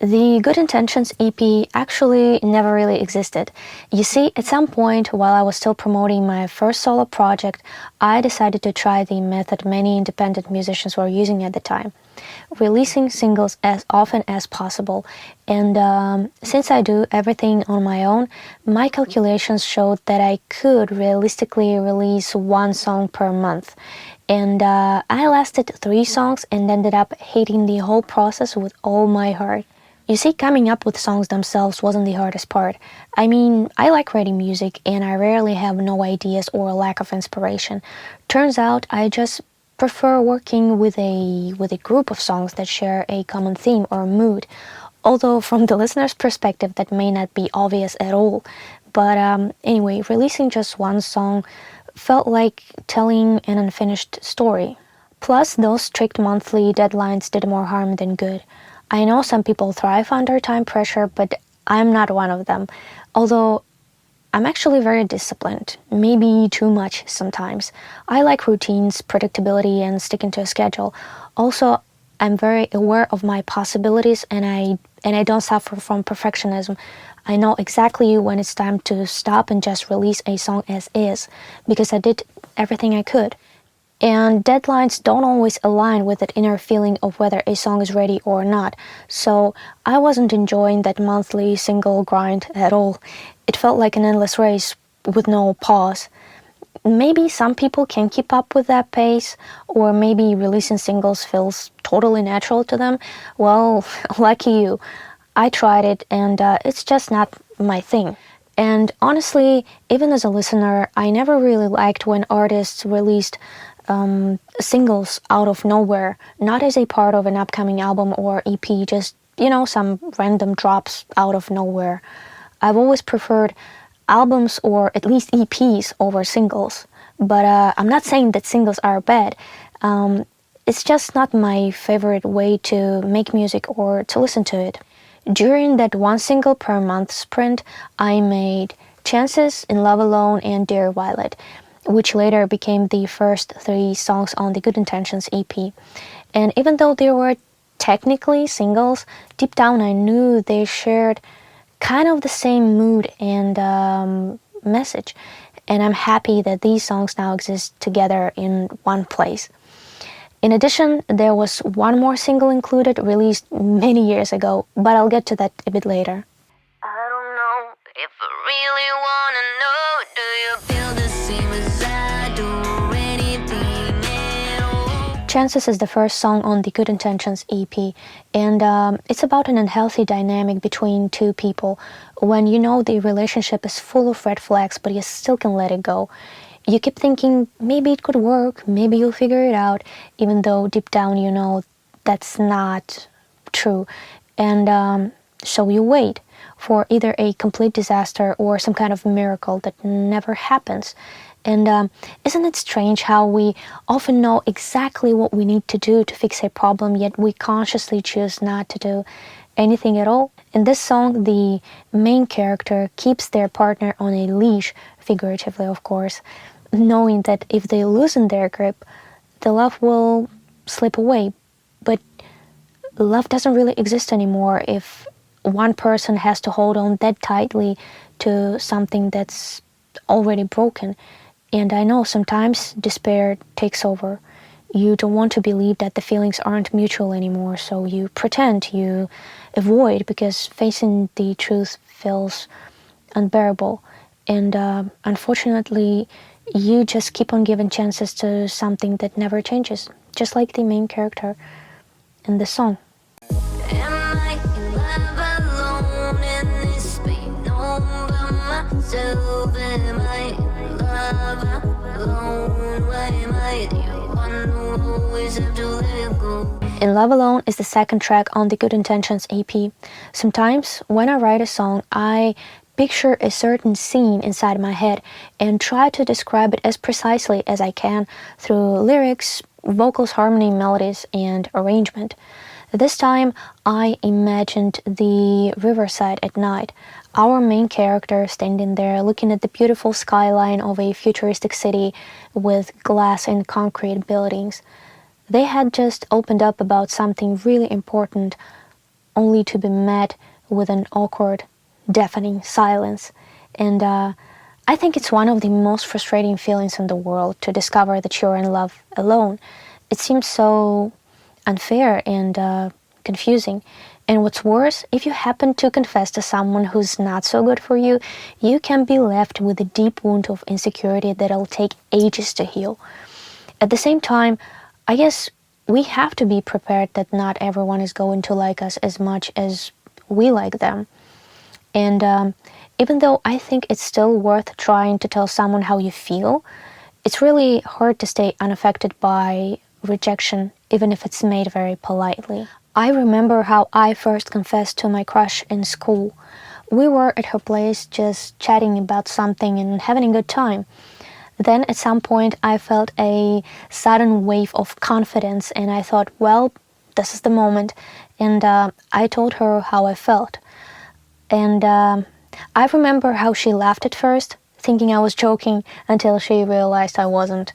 The Good Intentions EP actually never really existed. You see, at some point while I was still promoting my first solo project, I decided to try the method many independent musicians were using at the time, releasing singles as often as possible. And since I do everything on my own, my calculations showed that I could realistically release one song per month. And I lasted 3 songs and ended up hating the whole process with all my heart. You see, coming up with songs themselves wasn't the hardest part. I mean, I like writing music and I rarely have no ideas or a lack of inspiration. Turns out I just prefer working with a group of songs that share a common theme or mood. Although from the listener's perspective that may not be obvious at all. But anyway, releasing just one song felt like telling an unfinished story. Plus, those strict monthly deadlines did more harm than good. I know some people thrive under time pressure, but I'm not one of them. Although I'm actually very disciplined, maybe too much sometimes. I like routines, predictability, and sticking to a schedule. Also, I'm very aware of my possibilities and I don't suffer from perfectionism. I know exactly when it's time to stop and just release a song as is, because I did everything I could. And deadlines don't always align with that inner feeling of whether a song is ready or not. So I wasn't enjoying that monthly single grind at all. It felt like an endless race with no pause. Maybe some people can keep up with that pace, or maybe releasing singles feels totally natural to them. Well, lucky you. I tried it and it's just not my thing. And honestly, even as a listener, I never really liked when artists released singles out of nowhere, not as a part of an upcoming album or EP, just, some random drops out of nowhere. I've always preferred albums or at least EPs over singles. But I'm not saying that singles are bad. It's just not my favorite way to make music or to listen to it. During that one single per month sprint, I made Chances, In Love Alone, and Dear Violet, which later became the first 3 songs on the Good Intentions EP. And even though they were technically singles, deep down I knew they shared kind of the same mood and message. And I'm happy that these songs now exist together in one place. In addition, there was one more single included, released many years ago, but I'll get to that a bit later. I don't know if I really wanna know. Do you feel the same as I do? Anything at all? Chances is the first song on the Good Intentions EP, and it's about an unhealthy dynamic between 2 people when you know the relationship is full of red flags, but you still can let it go. You keep thinking maybe it could work, maybe you'll figure it out, even though deep down you know that's not true. And so you wait for either a complete disaster or some kind of miracle that never happens. And isn't it strange how we often know exactly what we need to do to fix a problem, yet we consciously choose not to do anything at all? In this song, the main character keeps their partner on a leash, figuratively of course, knowing that if they loosen their grip, the love will slip away. But love doesn't really exist anymore if one person has to hold on that tightly to something that's already broken. And I know sometimes despair takes over. You don't want to believe that the feelings aren't mutual anymore, so you pretend, you avoid, because facing the truth feels unbearable. And unfortunately, you just keep on giving chances to something that never changes, just like the main character in the song. Am I in love alone in this space? All by myself. Am I in love alone? Why am I the one who always have to let go? In Love Alone is the second track on the Good Intentions EP. Sometimes when I write a song, I picture a certain scene inside my head and try to describe it as precisely as I can through lyrics, vocals, harmony, melodies, and arrangement. This time, I imagined the riverside at night, our main character standing there looking at the beautiful skyline of a futuristic city with glass and concrete buildings. They had just opened up about something really important only to be met with an awkward, deafening silence. And I think it's one of the most frustrating feelings in the world to discover that you're in love alone. It seems so unfair and confusing. And what's worse, if you happen to confess to someone who's not so good for you, you can be left with a deep wound of insecurity that'll take ages to heal. At the same time, I guess we have to be prepared that not everyone is going to like us as much as we like them. And even though I think it's still worth trying to tell someone how you feel, it's really hard to stay unaffected by rejection, even if it's made very politely. I remember how I first confessed to my crush in school. We were at her place just chatting about something and having a good time. Then at some point I felt a sudden wave of confidence and I thought, well, this is the moment. And I told her how I felt. And I remember how she laughed at first, thinking I was joking, until she realized I wasn't.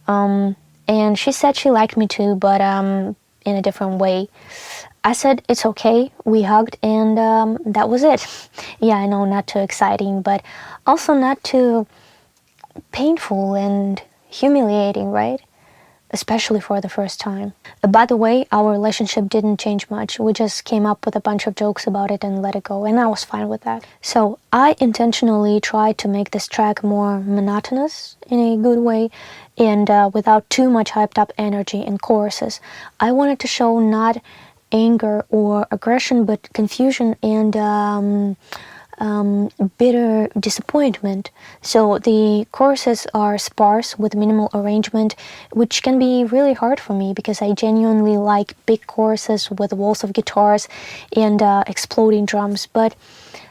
And she said she liked me too, but in a different way. I said it's okay, we hugged, and that was it. Yeah, I know, not too exciting, but also not too painful and humiliating, right? Especially for the first time. By the way, our relationship didn't change much. We just came up with a bunch of jokes about it and let it go, and I was fine with that. So I intentionally tried to make this track more monotonous in a good way, and without too much hyped up energy and choruses. I wanted to show not anger or aggression, but confusion and bitter disappointment. So the choruses are sparse with minimal arrangement, which can be really hard for me because I genuinely like big choruses with walls of guitars and exploding drums, but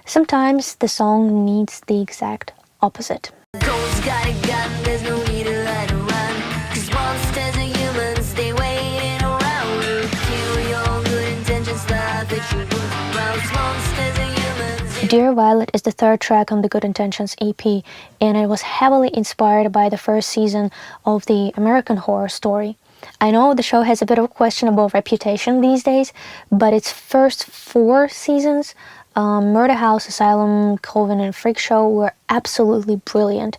sometimes the song needs the exact opposite. Cold's got a gun, there's no need to let it run. 'Cause monsters are humans, they waiting around to kill your good intentions, laugh at you. Mouse monsters are humans. Dear Violet is the third track on the Good Intentions EP, and it was heavily inspired by the first season of the American Horror Story. I know the show has a bit of a questionable reputation these days, but its first 4 seasons, Murder House, Asylum, Colvin, and Freak Show, were absolutely brilliant.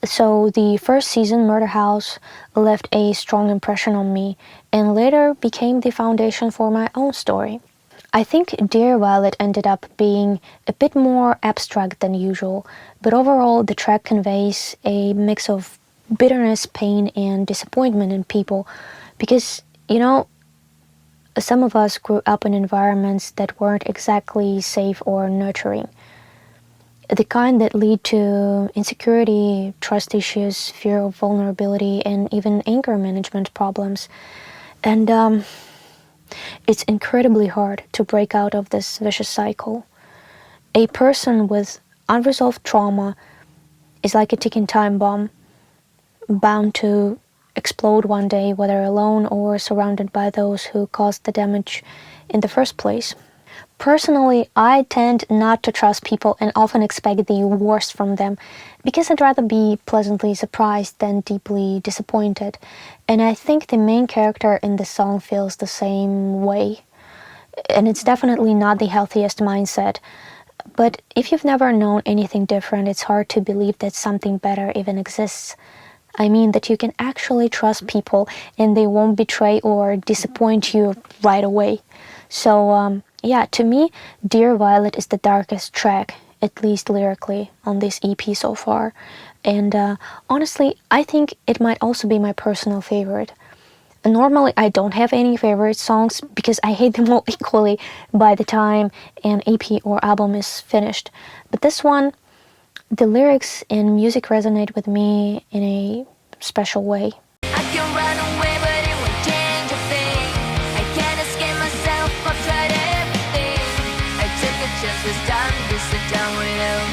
So the first season, Murder House, left a strong impression on me, and later became the foundation for my own story. I think Dear Violet ended up being a bit more abstract than usual, but overall the track conveys a mix of bitterness, pain, and disappointment in people, because, you know, some of us grew up in environments that weren't exactly safe or nurturing. The kind that lead to insecurity, trust issues, fear of vulnerability, and even anger management problems. And it's incredibly hard to break out of this vicious cycle. A person with unresolved trauma is like a ticking time bomb, bound to explode one day, whether alone or surrounded by those who caused the damage in the first place. Personally, I tend not to trust people and often expect the worst from them because I'd rather be pleasantly surprised than deeply disappointed. And I think the main character in the song feels the same way. And it's definitely not the healthiest mindset. But if you've never known anything different, it's hard to believe that something better even exists. I mean that you can actually trust people and they won't betray or disappoint you right away. So, yeah, to me, Dear Violet is the darkest track, at least lyrically, on this EP so far. And honestly, I think it might also be my personal favorite. Normally, I don't have any favorite songs because I hate them all equally by the time an EP or album is finished. But this one, the lyrics and music resonate with me in a special way. I can run away, but it won't change a thing. I can't escape myself, I've tried everything. I took a chance this time to sit down with him.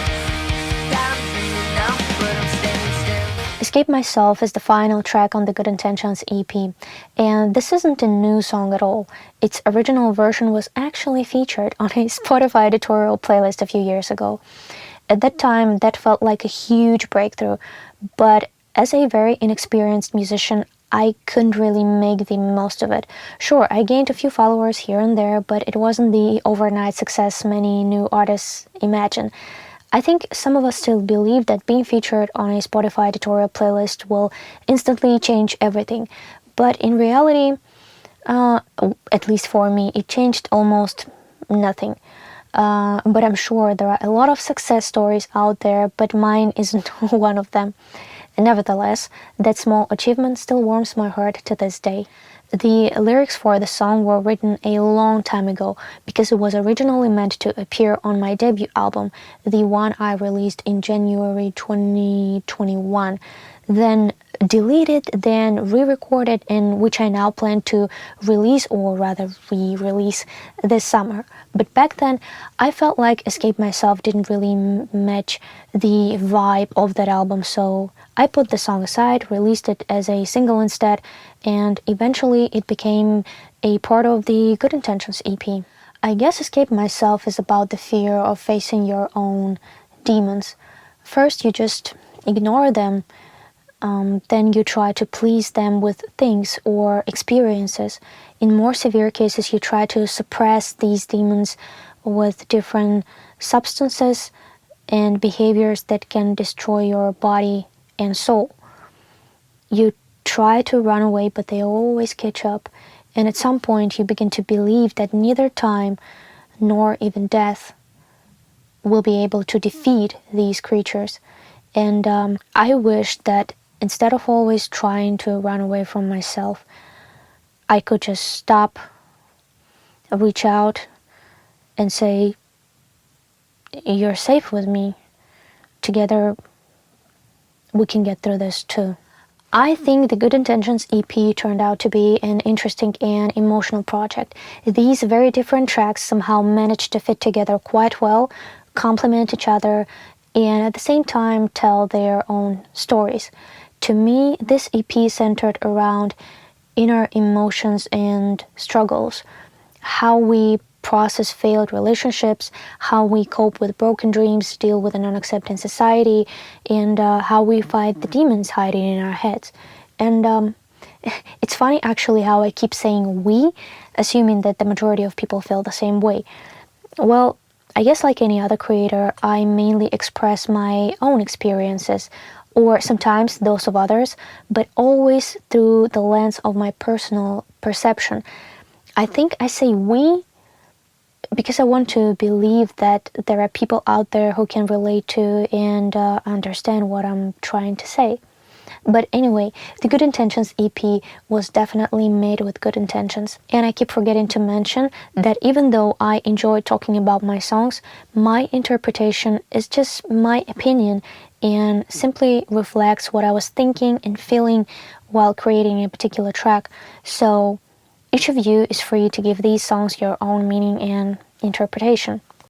Time's running out, but I'm standing still. Escape Myself is the final track on the Good Intentions EP, and this isn't a new song at all. Its original version was actually featured on a Spotify editorial playlist a few years ago. At that time, that felt like a huge breakthrough, but as a very inexperienced musician, I couldn't really make the most of it. Sure, I gained a few followers here and there, but it wasn't the overnight success many new artists imagine. I think some of us still believe that being featured on a Spotify editorial playlist will instantly change everything. But in reality, at least for me, it changed almost nothing. But I'm sure there are a lot of success stories out there, but mine isn't one of them. Nevertheless, that small achievement still warms my heart to this day. The lyrics for the song were written a long time ago because it was originally meant to appear on my debut album, the one I released in January 2021. Then deleted, then re-recorded, and which I now plan to release, or rather re-release, this summer. But back then, I felt like Escape Myself didn't really match the vibe of that album, so I put the song aside, released it as a single instead, and eventually it became a part of the Good Intentions EP. I guess Escape Myself is about the fear of facing your own demons. First, you just ignore them. Then you try to please them with things or experiences. In more severe cases, you try to suppress these demons with different substances and behaviors that can destroy your body and soul. You try to run away, but they always catch up. And at some point, you begin to believe that neither time nor even death will be able to defeat these creatures. And I wish that instead of always trying to run away from myself, I could just stop, reach out, and say, "You're safe with me. Together, we can get through this too." I think the Good Intentions EP turned out to be an interesting and emotional project. These very different tracks somehow managed to fit together quite well, complement each other, and at the same time tell their own stories. To me, this EP centered around inner emotions and struggles, how we process failed relationships, how we cope with broken dreams, deal with an unaccepting society, and how we fight the demons hiding in our heads. And it's funny actually how I keep saying we, assuming that the majority of people feel the same way. Well, I guess like any other creator, I mainly express my own experiences, or sometimes those of others, but always through the lens of my personal perception. I think I say we because I want to believe that there are people out there who can relate to and understand what I'm trying to say. But anyway, the Good Intentions EP was definitely made with good intentions. And I keep forgetting to mention that even though I enjoy talking about my songs, my interpretation is just my opinion and simply reflects what I was thinking and feeling while creating a particular track. So each of you is free to give these songs your own meaning and interpretation.